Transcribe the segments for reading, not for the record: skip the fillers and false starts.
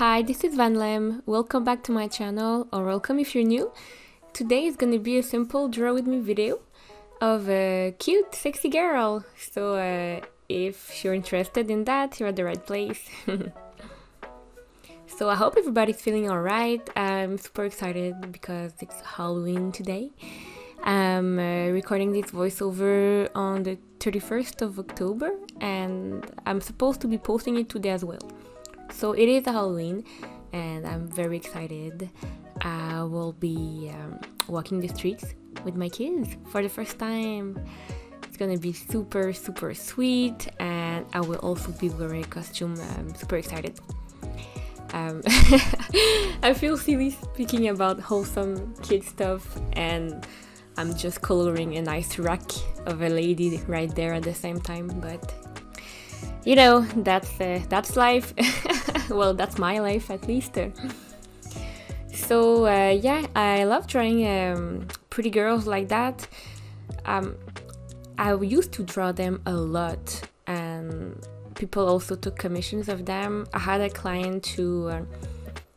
Hi, this is Van Lem. Welcome back to my channel, or welcome if you're new. Today is gonna be a simple draw with me video of a cute, sexy girl. So if you're interested in that, you're at the right place. So I hope everybody's feeling alright. I'm super excited because it's Halloween today. I'm recording this voiceover on the 31st of October and I'm supposed to be posting it today as well. So it is a Halloween and I'm very excited. I will be walking the streets with my kids for the first time. It's gonna be super sweet and I will also be wearing a costume. I'm super excited. I feel silly speaking about wholesome kid stuff and I'm just coloring a nice rack of a lady right there at the same time, but you know, that's life. Well, that's my life at least. So yeah, I love drawing pretty girls like that. I used to draw them a lot and people also took commissions of them. I had a client who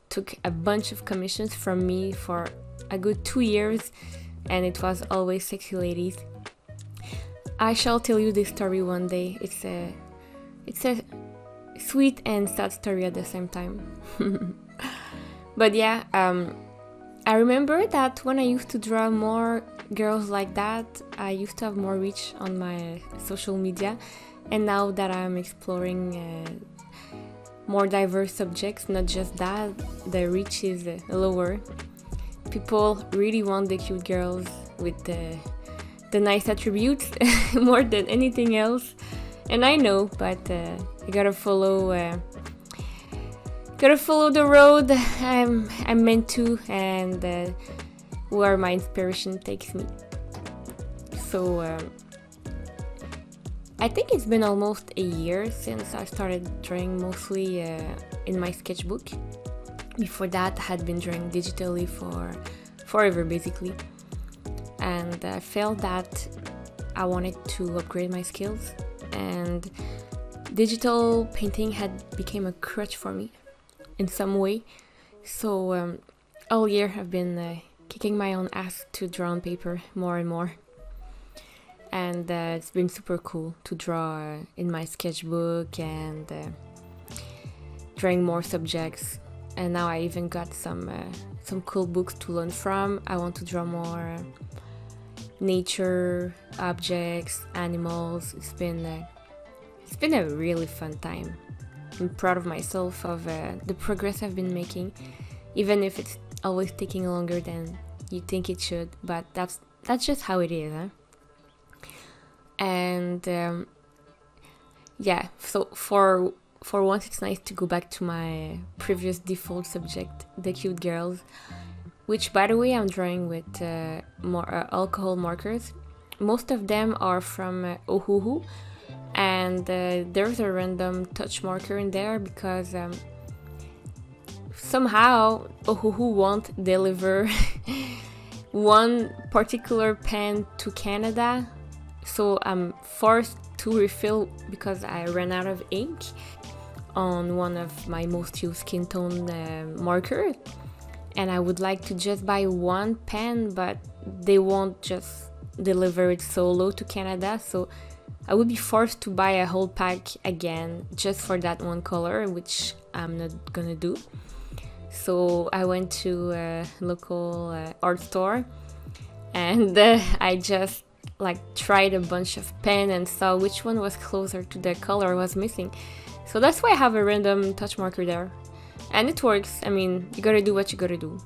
took a bunch of commissions from me for a good 2 years and it was always sexy ladies. I shall tell you this story one day. It's a sweet and sad story at the same time. But yeah, I remember that when I used to draw more girls like that, I used to have more reach on my social media. And now that I'm exploring more diverse subjects, not just that, the reach is lower. People really want the cute girls with the nice attributes more than anything else. And I know, but you gotta follow the road I'm meant to, and where my inspiration takes me. So I think it's been almost a year since I started drawing mostly in my sketchbook. Before that, I had been drawing digitally for forever basically, and I felt that I wanted to upgrade my skills. And digital painting had become a crutch for me in some way. So all year I've been kicking my own ass to draw on paper more and more. And it's been super cool to draw in my sketchbook and drawing more subjects. And now I even got some cool books to learn from. I want to draw more nature, objects, animals. It's been a really fun time. I'm proud of myself of the progress I've been making, even if it's always taking longer than you think it should. But that's just how it is, huh? And yeah, so for once it's nice to go back to my previous default subject, the cute girls, which by the way I'm drawing with more alcohol markers. Most of them are from Ohuhu, and there's a random touch marker in there because somehow Ohuhu won't deliver one particular pen to Canada, so I'm forced to refill because I ran out of ink on one of my most used skin tone markers, and I would like to just buy one pen, but they won't just deliver it solo to Canada, so I would be forced to buy a whole pack again just for that one color, which I'm not gonna do. So I went to a local art store and I just tried a bunch of pen and saw which one was closer to the color I was missing. So that's why I have a random touch marker there. And it works. I mean, you gotta do what you gotta do.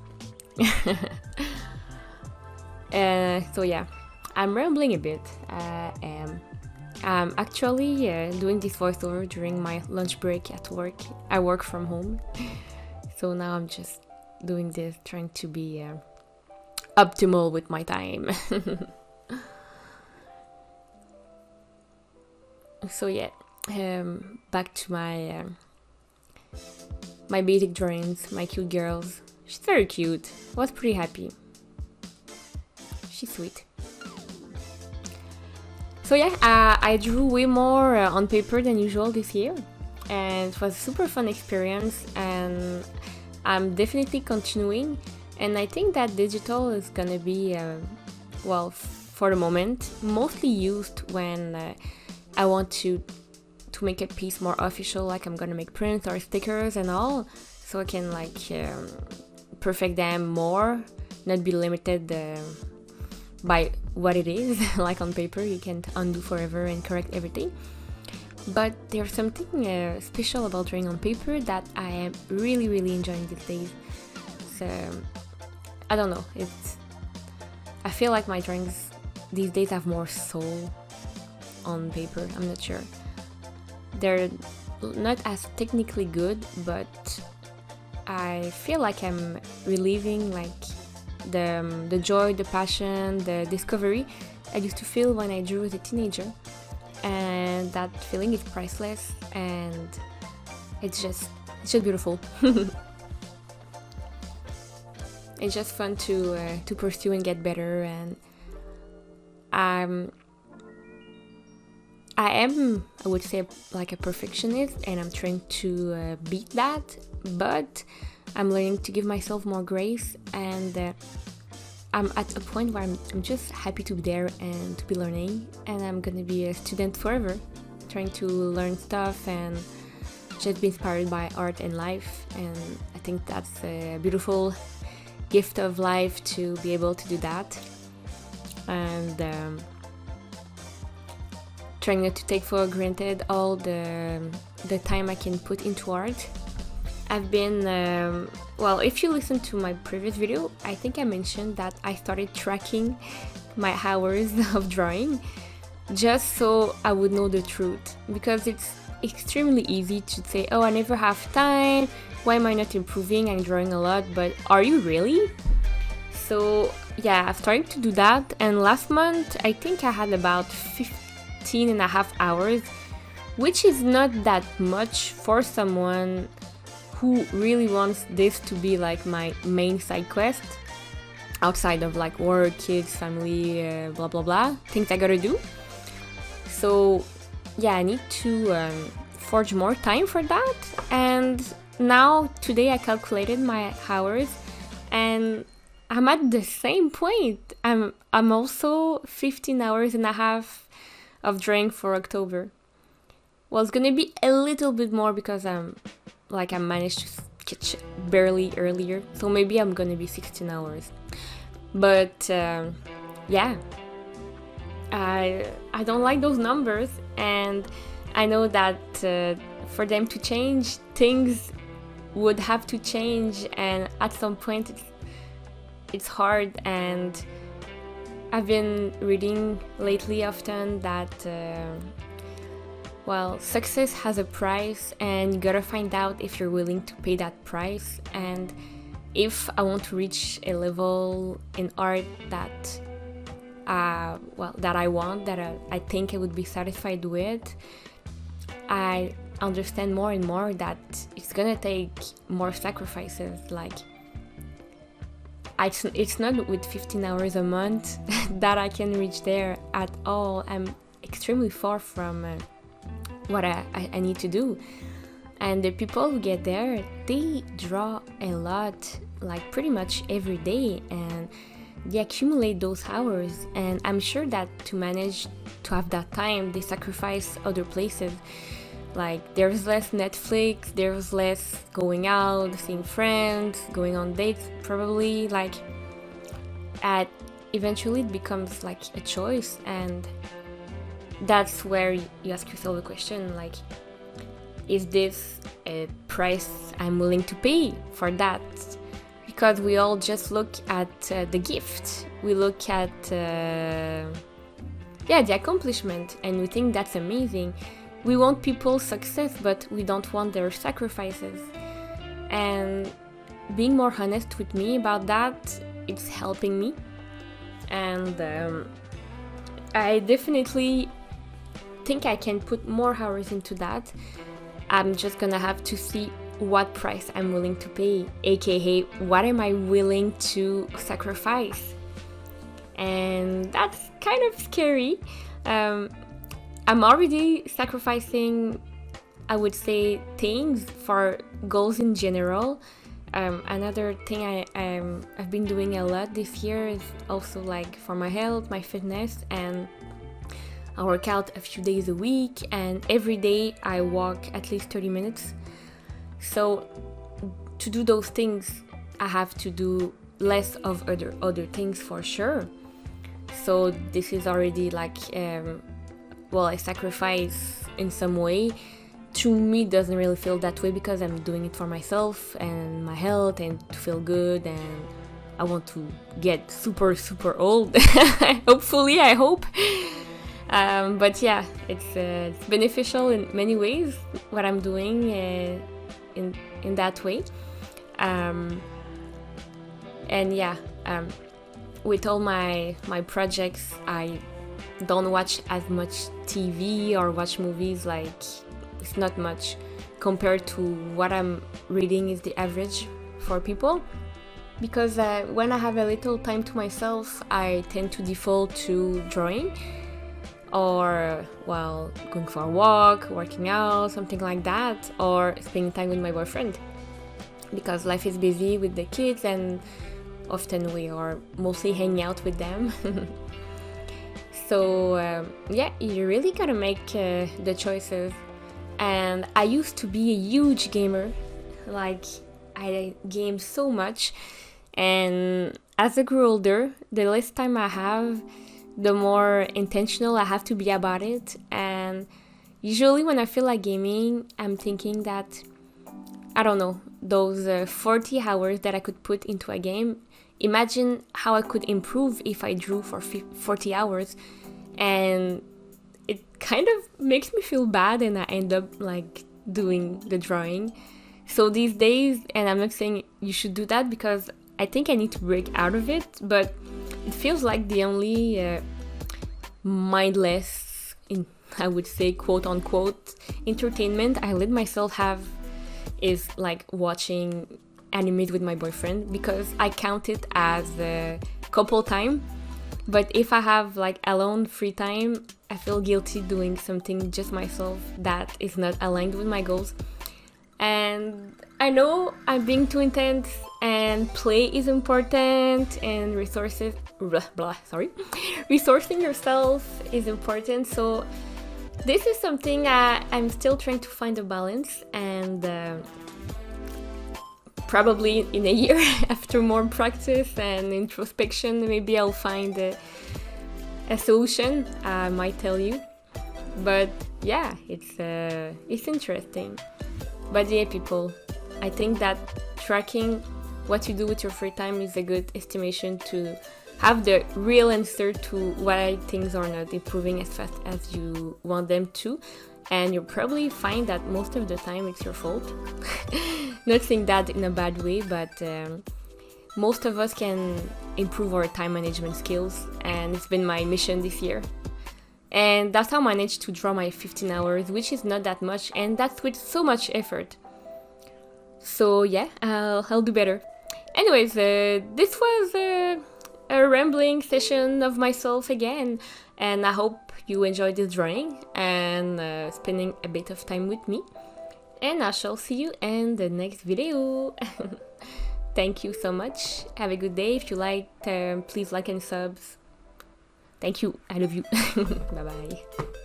So yeah, I'm rambling a bit. I'm actually doing this voiceover during my lunch break at work. I work from home. So now I'm just doing this, trying to be optimal with my time. So yeah, back to my my basic drawings, my cute girls. She's very cute. I was pretty happy. She's sweet. So yeah, I drew way more on paper than usual this year. and it was a super fun experience, and I'm definitely continuing. And I think that digital is gonna be, for the moment, mostly used when I want to make a piece more official, like I'm gonna make prints or stickers and all, so I can perfect them more, not be limited by what it is. Like on paper, you can't undo forever and correct everything. But there's something special about drawing on paper that I am really, really enjoying these days. So I don't know. I feel like my drawings these days have more soul on paper. I'm not sure. They're not as technically good, but I feel like I'm reliving the joy, the passion, the discovery I used to feel when I drew as a teenager. And that feeling is priceless, and it's just beautiful. It's just fun to pursue and get better, and I would say, like a perfectionist, and I'm trying to beat that, but I'm learning to give myself more grace, and I'm at a point where I'm just happy to be there and to be learning, and I'm gonna be a student forever, trying to learn stuff and just be inspired by art and life. And I think that's a beautiful gift of life, to be able to do that, and trying not to take for granted all the time I can put into art. I've been, if you listen to my previous video, I think I mentioned that I started tracking my hours of drawing, just so I would know the truth, because it's extremely easy to say, oh, I never have time, why am I not improving, I'm drawing a lot, but are you really? So yeah, I've started to do that, and last month I think I had about 15 and a half hours, which is not that much for someone who really wants this to be like my main side quest, outside of like work, kids, family, blah blah blah, things I gotta do. So yeah, I need to forge more time for that. And now today I calculated my hours, and I'm at the same point. I'm also 15 hours and a half of drawing for October. Well, it's gonna be a little bit more because I managed to catch barely earlier, so maybe I'm gonna be 16 hours. But yeah, I don't like those numbers, and I know that for them to change, things would have to change, and at some point it's hard. And I've been reading lately often that success has a price, and you gotta find out if you're willing to pay that price. And if I want to reach a level in art that I want, that I think I would be satisfied with, I understand more and more that it's gonna take more sacrifices. Like, it's not with 15 hours a month that I can reach there at all. I'm extremely far from what I need to do. And the people who get there, they draw a lot, like pretty much every day, and they accumulate those hours. And I'm sure that to manage to have that time, they sacrifice other places. Like, there's less Netflix, there's less going out, seeing friends, going on dates, probably. Like, eventually it becomes like a choice, and that's where you ask yourself the question, like, is this a price I'm willing to pay for that? Because we all just look at the gift, we look at the accomplishment, and we think that's amazing. We want people's success, but we don't want their sacrifices. And being more honest with me about that, it's helping me. And I definitely think I can put more hours into that. I'm just gonna have to see what price I'm willing to pay, aka what am I willing to sacrifice. And that's kind of scary. I'm already sacrificing I would say, things for goals in general. Another thing I've been doing a lot this year is also like for my health, my fitness, and I work out a few days a week, and every day I walk at least 30 minutes. So to do those things, I have to do less of other things for sure. So this is already like, a sacrifice in some way. To me, it doesn't really feel that way because I'm doing it for myself and my health and to feel good, and I want to get super, super old. Hopefully, I hope. But yeah, it's beneficial in many ways, what I'm doing in that way. And yeah, with all my projects, I don't watch as much TV or watch movies. Like, it's not much compared to what I'm reading is the average for people. Because when I have a little time to myself, I tend to default to drawing, or while going for a walk, working out, something like that, or spending time with my boyfriend. Because life is busy with the kids, and often we are mostly hanging out with them. So yeah, you really gotta make the choices. And I used to be a huge gamer, like I game so much, and as I grew older, the less time I have, the more intentional I have to be about it. And usually when I feel like gaming, I'm thinking that, I don't know, those 40 hours that I could put into a game, imagine how I could improve if I drew for 40 hours. And it kind of makes me feel bad, and I end up like doing the drawing. So these days, and I'm not saying you should do that because I think I need to break out of it, but it feels like the only mindless, I would say, quote unquote, entertainment I let myself have is like watching animes with my boyfriend, because I count it as a couple time. But if I have like alone free time, I feel guilty doing something just myself that is not aligned with my goals. And I know I'm being too intense, and play is important, and resourcing yourself is important. So this is something I'm still trying to find a balance, and probably in a year, after more practice and introspection, maybe I'll find a solution. I might tell you. But yeah, it's interesting. But yeah, people, I think that tracking what you do with your free time is a good estimation to have the real answer to why things are not improving as fast as you want them to. And you'll probably find that most of the time it's your fault. Not saying that in a bad way, but most of us can improve our time management skills, and it's been my mission this year. And that's how I managed to draw my 15 hours, which is not that much, and that's with so much effort. So yeah, I'll do better. Anyways, this was a rambling session of myself again, and I hope you enjoyed this drawing and spending a bit of time with me. And I shall see you in the next video. Thank you so much. Have a good day. If you liked, please like and subs. Thank you. I love you. Bye bye.